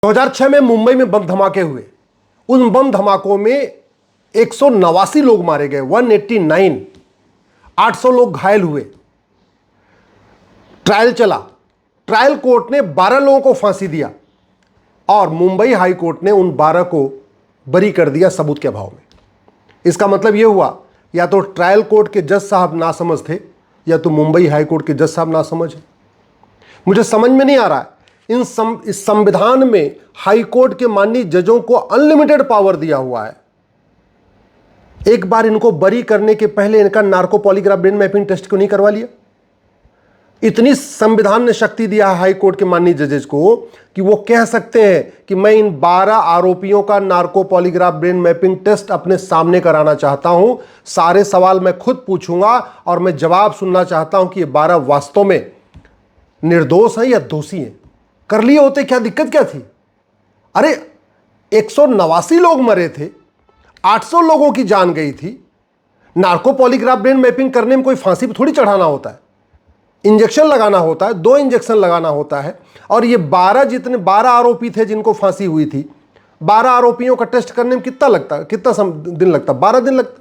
2006 में मुंबई में बम धमाके हुए। उन बम धमाकों में 189 लोग मारे गए, 189, 800 लोग घायल हुए। ट्रायल चला, ट्रायल कोर्ट ने 12 लोगों को फांसी दिया और मुंबई हाई कोर्ट ने उन 12 को बरी कर दिया सबूत के अभाव में। इसका मतलब यह हुआ या तो ट्रायल कोर्ट के जज साहब नासमझ थे या तो मुंबई हाई कोर्ट के जज साहब नासमझ हैं। मुझे समझ में नहीं आ रहा है, इस संविधान में हाई कोर्ट के माननीय जजों को अनलिमिटेड पावर दिया हुआ है। एक बार इनको बरी करने के पहले इनका narco polygraph brain mapping test क्यों नहीं करवा लिया? इतनी संविधान ने शक्ति दिया है हाई कोर्ट के माननीय जजेस को कि वो कह सकते हैं कि मैं इन 12 आरोपियों का narco polygraph brain mapping test अपने सामने कराना चाहता हूं। सारे सवाल मैं खुद पूछूंगा और मैं जवाब सुनना चाहता हूं कि ये 12 वास्तव में निर्दोष हैं या दोषी हैं। कर लिए होते, क्या दिक्कत क्या थी? अरे 189 लोग मरे थे, 800 लोगों की जान गई थी। नार्को पॉलीग्राफ ब्रेन मैपिंग करने में कोई फांसी पे थोड़ी चढ़ाना होता है, इंजेक्शन लगाना होता है, 2 इंजेक्शन लगाना होता है। और ये 12 आरोपी थे जिनको फांसी हुई थी, 12 आरोपियों का टेस्ट करने में कितना दिन लगता? 12 दिन लगता।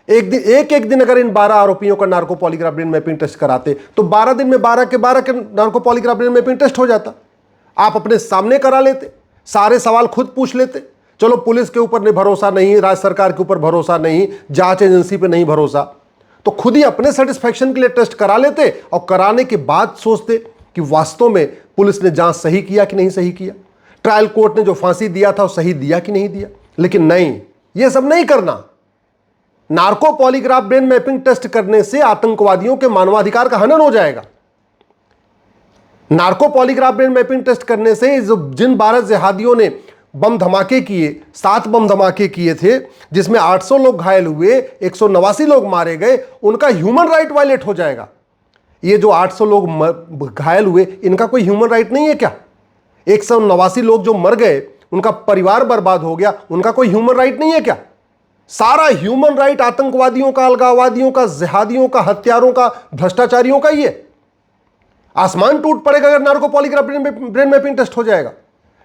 एक दिन अगर इन 12 आरोपियों का narco polygraph brain mapping test कराते तो 12 दिन में 12 के narco polygraph brain mapping test हो जाता। आप अपने सामने करा लेते, सारे सवाल खुद पूछ लेते। चलो पुलिस के ऊपर भरोसा नहीं, राज्य सरकार के ऊपर भरोसा नहीं, जांच एजेंसी पे नहीं भरोसा, तो खुद ही अपने सेटिस्फेक्शन के लिए टेस्ट करा लेते और कराने के बाद सोचते कि वास्तव में पुलिस ने जांच सही किया कि नहीं सही किया, ट्रायल कोर्ट ने जो फांसी दिया था वो सही दिया कि नहीं दिया। लेकिन नहीं, ये सब नहीं करना। Narco polygraph brain mapping test करने से आतंकवादियों के मानवाधिकार का हनन हो जाएगा। Narco polygraph brain mapping test करने से जिन 12 जिहादियों ने बम धमाके किए, 7 बम धमाके किए थे जिसमें 800 लोग घायल हुए, 189 लोग मारे गए, उनका ह्यूमन राइट वायलेट हो जाएगा। ये जो 800 लोग घायल हुए, इनका कोई ह्यूमन राइट नहीं है क्या? 189 लोग जो मर गए, उनका परिवार बर्बाद हो गया, उनका कोई ह्यूमन राइट नहीं है क्या? सारा ह्यूमन राइट आतंकवादियों का, अलगाववादियों का, जिहादियों का, हत्यारों का, भ्रष्टाचारियों का ही है। आसमान टूट पड़ेगा अगर narco polygraph brain mapping test हो जाएगा।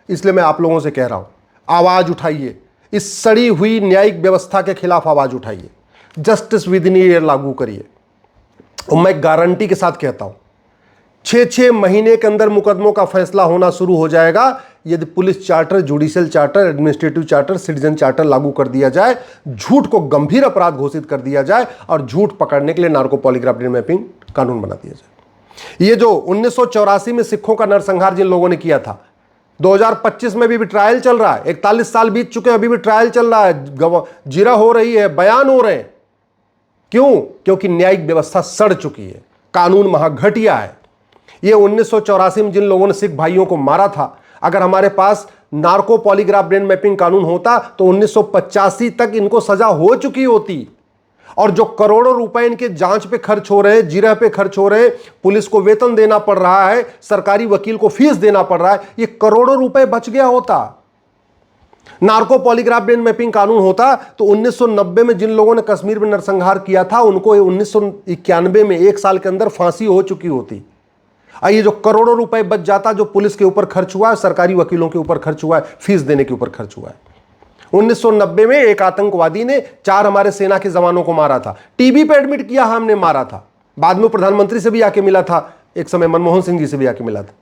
इसलिए मैं आप लोगों से कह रहा हूं, आवाज उठाइए, इस सड़ी हुई न्यायिक व्यवस्था के खिलाफ आवाज उठाइए, जस्टिस विद इन ईयर लागू करिए। और मैं गारंटी के साथ कहता हूं 6 महीने के अंदर मुकदमों का फैसला होना शुरू हो जाएगा यदि police charter, judicial charter, administrative charter, citizen charter लागू कर दिया जाए, झूठ को गंभीर अपराध घोषित कर दिया जाए और झूठ पकड़ने के लिए नार्को पॉलीग्राफ ब्रेन मैपिंग कानून बना दिया जाए। ये जो 1984 में सिखों का नरसंहार जिन लोगों ने किया था, 2025 में भी ट्रायल चल रहा है, 41 साल बीत चुके हैं, अभी भी ट्रायल चल रहा है, जिरा हो रही है, बयान हो रहे हैं। क्यों? क्योंकि न्यायिक व्यवस्था सड़ चुकी है, कानून महाघटिया है। ये 1984 में जिन लोगों ने सिख भाइयों को मारा था, अगर हमारे पास नार्को पॉलीग्राफ ब्रेन मैपिंग कानून होता तो 1985 तक इनको सजा हो चुकी होती। और जो करोड़ों रुपए इनके जांच पे खर्च हो रहे हैं, जिरह पे खर्च हो रहे हैं, पुलिस को वेतन देना पड़ रहा है, सरकारी वकील को फीस देना पड़ रहा है, ये करोड़ों रुपए बच गया होता। नार्को पॉलीग्राफ ब्रेन मैपिंग कानून होता तो 1990 में जिन लोगों ने कश्मीर में नरसंहार किया था उनको 1991 में 1 साल के अंदर फांसी हो चुकी होती। ये जो करोड़ों रुपए बच जाता जो पुलिस के ऊपर खर्च हुआ है, सरकारी वकीलों के ऊपर खर्च हुआ है, फीस देने के ऊपर खर्च हुआ है। 1990 में एक आतंकवादी ने 4 हमारे सेना के जवानों को मारा था, टीबी पे एडमिट किया, हमने मारा था, बाद में प्रधानमंत्री से भी आके मिला था, एक समय मनमोहन सिंह जी से भी आके मिला था।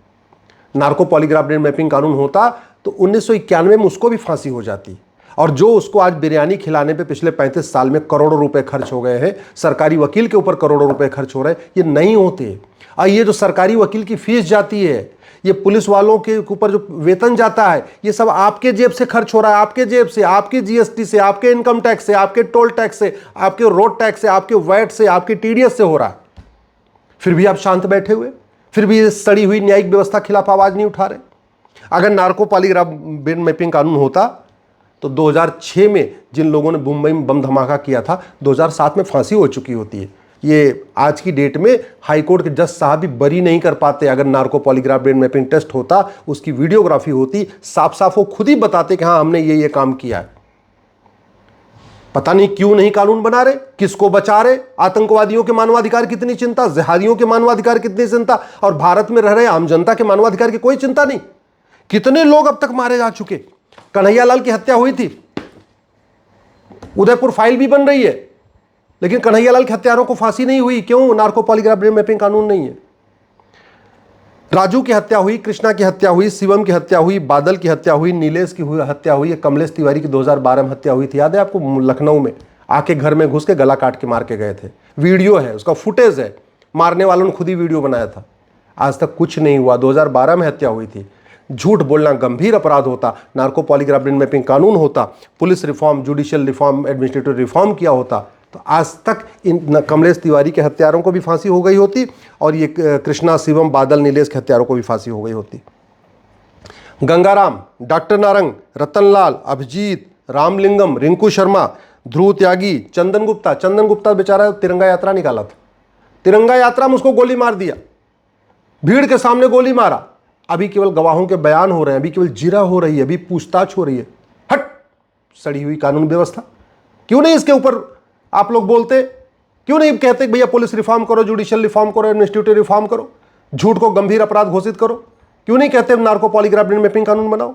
नार्को पॉलीग्राफ ब्रेन मैपिंग कानून होता तो 1991 में उसको भी फांसी हो जाती। और जो उसको आज बिरयानी खिलाने पे पिछले 35 साल में करोड़ों रुपए खर्च हो गए हैं, सरकारी वकील के ऊपर करोड़ों रुपए खर्च हो रहे हैं, ये नहीं होते। और ये जो सरकारी वकील की फीस जाती है, ये पुलिस वालों के ऊपर जो वेतन जाता है, ये सब आपके जेब से खर्च हो रहा है, आपके जेब से, आपके जीएसटी से, आपके इनकम टैक्स से, आपके टोल टैक्स से, आपके रोड टैक्स से, आपके वैट से, आपके टीडीएस से हो रहा है। फिर भी आप शांत बैठे हुए, फिर भी इस सड़ी हुई न्यायिक व्यवस्था के खिलाफ आवाज नहीं उठा रहे। अगर नार्को पॉलीग्राफ ब्रेन मैपिंग कानून होता तो 2006 में जिन लोगों ने मुंबई में बम धमाका किया था, 2007 में फांसी हो चुकी होती है। ये आज की डेट में हाईकोर्ट के जज साहब भी बरी नहीं कर पाते। अगर narco polygraph brain mapping test होता, उसकी वीडियोग्राफी होती, साफ साफ वो खुद ही बताते कि हाँ हमने ये काम किया है। पता नहीं क्यों नहीं कानून बना रहे, किसको बचा रहे? आतंकवादियों के मानवाधिकार कितनी चिंता, जिहादियों के मानवाधिकार कितनी चिंता, और भारत में रह रहे आम जनता के मानवाधिकार की कोई चिंता नहीं। कितने लोग अब तक मारे जा चुके। कन्हैयालाल की हत्या हुई थी, उदयपुर फाइल भी बन रही है, लेकिन कन्हैयालाल के हत्यारों को फांसी नहीं हुई। क्यों? नार्को पॉलीग्राफ ब्रेन मैपिंग कानून नहीं है। राजू की हत्या हुई, कृष्णा की हत्या हुई, शिवम की हत्या हुई, बादल की हत्या हुई, नीलेश की हत्या हुई, कमलेश तिवारी की 2012 में हत्या हुई थी, याद है आपको? लखनऊ में आके घर में घुस के गला काट के मार के गए थे। वीडियो है, उसका फुटेज है, मारने वालों ने खुद ही वीडियो बनाया था। आज तक कुछ नहीं हुआ। 2012 में हत्या हुई थी। झूठ बोलना गंभीर अपराध होता, नार्को पॉलीग्राफ ब्रेन मैपिंग कानून होता, police reform, judicial reform, administrative reform किया होता, तो आज तक इन कमलेश तिवारी के हत्यारों को भी फांसी हो गई होती, और ये कृष्णा, शिवम, बादल, नीलेश के हत्यारों को भी फांसी हो गई होती। गंगाराम, डॉक्टर नारंग, रतनलाल, अभिजीत, रामलिंगम, रिंकू शर्मा, ध्रुव त्यागी, चंदन गुप्ता बेचारा तिरंगा यात्रा निकाला था, तिरंगा यात्रा में उसको गोली मार दिया, भीड़ के सामने गोली मारा। अभी केवल गवाहों के बयान हो रहे हैं, अभी केवल जिरा हो रही है, अभी पूछताछ हो रही है। हट, सड़ी हुई कानून व्यवस्था। क्यों नहीं इसके ऊपर आप लोग बोलते? क्यों नहीं कहते भैया पुलिस रिफॉर्म करो, जुडिशियल रिफॉर्म करो, एडमिनिस्ट्रेटिव रिफॉर्म करो, झूठ को गंभीर अपराध घोषित करो? क्यों नहीं कहते नार्को पॉलीग्राफ ब्रेन मैपिंग कानून बनाओ?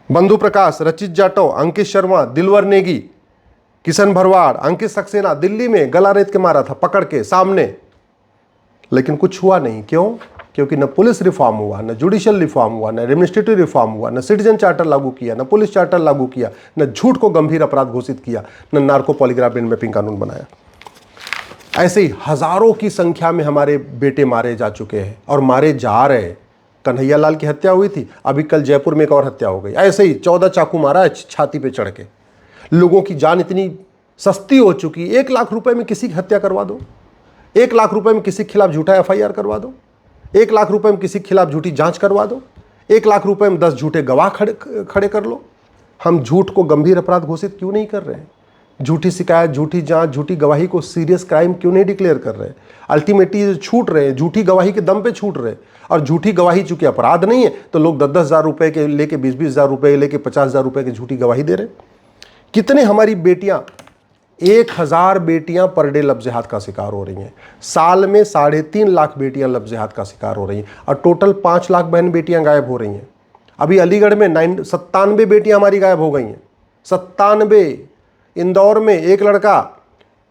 बंधु प्रकाश, रचित जाटव, अंकित शर्मा, दिलवर नेगी, किशन भरवाड़, अंकित सक्सेना दिल्ली में गला रेत के मारा था पकड़ के सामने, लेकिन कुछ हुआ नहीं। क्यों? क्योंकि न पुलिस रिफॉर्म हुआ, न जुडिशियल रिफॉर्म हुआ, न एडमिनिस्ट्रेटिव रिफॉर्म हुआ, न सिटीजन चार्टर लागू किया, न पुलिस चार्टर लागू किया, न झूठ को गंभीर अपराध घोषित किया, न नार्को पॉलीग्राफ ब्रेन मैपिंग कानून बनाया। ऐसे ही हजारों की संख्या में हमारे बेटे मारे जा चुके हैं और मारे जा रहे हैं। कन्हैयालाल की हत्या हुई थी, अभी कल जयपुर में एक और हत्या हो गई। ऐसे ही 14 चाकू मारा है छाती पे चढ़ के। लोगों की जान इतनी सस्ती हो चुकी, 1 लाख रुपए में किसी की हत्या करवा दो, 1 लाख रुपए में किसी के खिलाफ झूठा FIR करवा दो, 1 लाख रुपए में किसी के खिलाफ झूठी जांच करवा दो, 1 लाख रुपए में 10 झूठे गवाह खड़े कर लो। हम झूठ को गंभीर अपराध घोषित क्यों नहीं कर रहे हैं? झूठी शिकायत, झूठी जांच, झूठी गवाही को सीरियस क्राइम क्यों नहीं डिक्लेयर कर रहे हैं? अल्टीमेटली छूट रहे हैं, झूठी गवाही के दम पे छूट रहे हैं। और झूठी गवाही चूंकि अपराध नहीं है, तो लोग 10-10 हज़ार रुपए के लेके, 20-20 हज़ार रुपए लेके, 50 हज़ार रुपए की झूठी गवाही दे रहे हैं। कितने हमारी बेटियां, 1000 बेटियां पर डे लफ्ज़-ए-हाथ का शिकार हो रही हैं। साल में 3.5 लाख बेटियां लफ्ज़-ए-हाथ का शिकार हो रही हैं, और टोटल 5 लाख बहन बेटियां गायब हो रही हैं। अभी अलीगढ़ में 97 बेटियां हमारी गायब हो गई हैं, 97। इंदौर में एक लड़का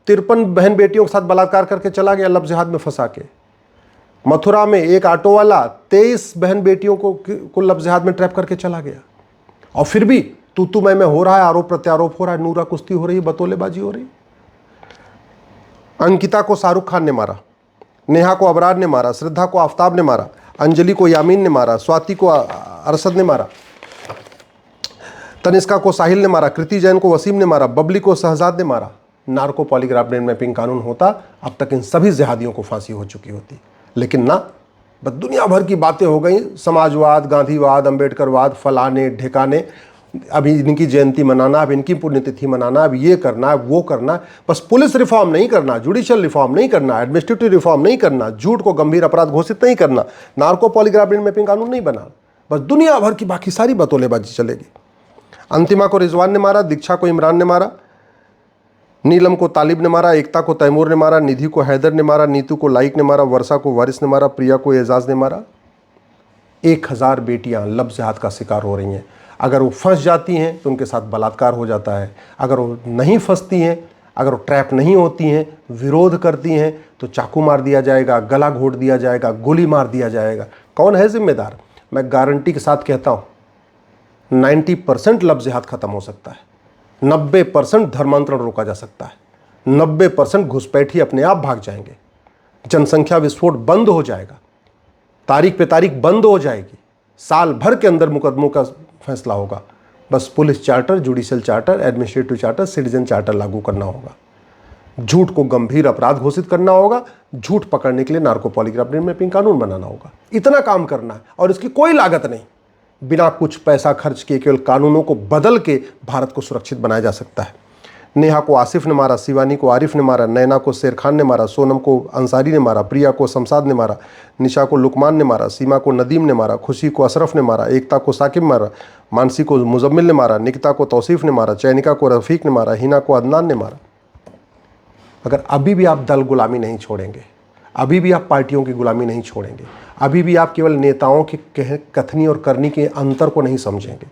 53 बहन बेटियों के साथ बलात्कार करके चला गया, लफ्ज़-ए-हाथ में फंसा के। मथुरा में एक ऑटो वाला 23 बहन बेटियों को लफ्ज़-ए-हाथ में ट्रैप करके चला गया। और फिर भी तू मैं हो रहा है, आरोप प्रत्यारोप हो रहा है, नूरा कुश्ती हो रही है, बतौलेबाजी हो रही। अंकिता को शाहरुख खान ने मारा, नेहा को अबरार ने मारा, श्रद्धा को आफ्ताब ने मारा, अंजलि को यामीन ने मारा, स्वाति को अरशद ने मारा, तनिष्का को साहिल ने मारा, कृति जैन को वसीम ने मारा, बबली को शहजाद ने मारा। नार्को पॉलीग्राफ ब्रेन मैपिंग कानून होता, अब तक इन सभी जिहादियों को फांसी हो चुकी होती। लेकिन ना, बस दुनिया भर की बातें हो गई, समाजवाद, गांधीवाद, अंबेडकरवाद, फलाने ढेकाने, अभी इनकी जयंती मनाना, अब इनकी पुण्यतिथि मनाना, अब ये करना है, वो करना है। बस पुलिस रिफॉर्म नहीं करना, जुडिशियल रिफॉर्म नहीं करना, एडमिनिस्ट्रेटिव रिफॉर्म नहीं करना, झूठ को गंभीर अपराध घोषित नहीं करना, नार्को पॉलीग्राफ ब्रेन मैपिंग कानून नहीं बना, बस दुनिया भर की बाकी सारी बतौलेबाजी चलेगी। अंतिमा को रिजवान ने मारा, दीक्षा को इमरान ने मारा, नीलम को तालिब ने मारा, एकता को तैमूर ने मारा, निधि को हैदर ने मारा, नीतू को लाइक ने मारा, वर्षा को वारिस ने मारा, प्रिया को एजाज ने मारा। 1000 बेटियां लफ्ज़-ए-हाथ का शिकार हो रही हैं। अगर वो फंस जाती हैं तो उनके साथ बलात्कार हो जाता है, अगर वो नहीं फंसती हैं, अगर वो ट्रैप नहीं होती हैं, विरोध करती हैं, तो चाकू मार दिया जाएगा, गला घोट दिया जाएगा, गोली मार दिया जाएगा। कौन है जिम्मेदार? मैं गारंटी के साथ कहता हूँ 90% लफ्ज़-ए-हाथ खत्म हो सकता है, 90% धर्मांतरण रोका जा सकता है, 90% घुसपैठी अपने आप भाग जाएंगे, जनसंख्या विस्फोट बंद हो जाएगा, तारीख पे तारीख बंद हो जाएगी, साल भर के अंदर मुकदमों का फैसला होगा। बस police charter, judicial charter, administrative charter, citizen charter लागू करना होगा, झूठ को गंभीर अपराध घोषित करना होगा, झूठ पकड़ने के लिए नार्को पॉलीग्राफ ब्रेन मैपिंग कानून बनाना होगा। इतना काम करना है और इसकी कोई लागत नहीं, बिना कुछ पैसा खर्च किए केवल कानूनों को बदल के भारत को सुरक्षित बनाया जा सकता है। नेहा को आसिफ ने मारा, शिवानी को आरिफ ने मारा, नैना को शेर खान ने मारा, सोनम को अंसारी ने मारा, प्रिया को शमशाद ने मारा, निशा को लुकमान ने मारा, सीमा को नदीम ने मारा, खुशी को अशरफ ने मारा, एकता को साकिब मारा, मानसी को मुजम्मिल ने मारा, निकिता को तौसीफ ने मारा, चैनिका को रफ़ीक ने मारा, हिना को अदनान ने मारा। अगर अभी भी आप दल गुलामी नहीं छोड़ेंगे, अभी भी आप पार्टियों की गुलामी नहीं छोड़ेंगे, अभी भी आप केवल नेताओं के कथनी और करनी के अंतर को नहीं समझेंगे,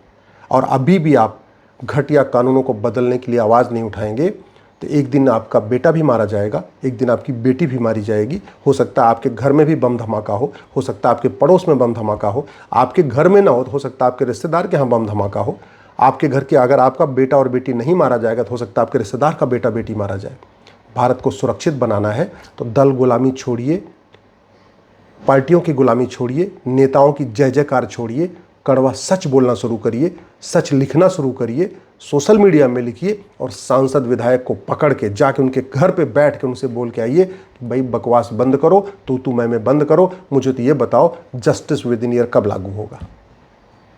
और अभी भी आप घटिया कानूनों को बदलने के लिए आवाज़ नहीं उठाएंगे, तो एक दिन आपका बेटा भी मारा जाएगा, एक दिन आपकी बेटी भी मारी जाएगी। हो सकता है आपके घर में भी बम धमाका हो सकता है आपके पड़ोस में बम धमाका हो, आपके घर में ना हो सकता है आपके रिश्तेदार के यहाँ बम धमाका हो। आपके घर के अगर आपका बेटा और बेटी नहीं मारा जाएगा तो हो सकता है आपके रिश्तेदार का बेटा बेटी मारा जाए। भारत को सुरक्षित बनाना है तो दल गुलामी छोड़िए, पार्टियों की गुलामी छोड़िए, नेताओं की जय जयकार छोड़िए, कड़वा सच बोलना शुरू करिए, सच लिखना शुरू करिए, सोशल मीडिया में लिखिए, और सांसद विधायक को पकड़ के जाके उनके घर पे बैठ के उनसे बोल के आइए कि भाई बकवास बंद करो, तू मैं बंद करो, मुझे तो ये बताओ जस्टिस विद इन ईयर कब लागू होगा।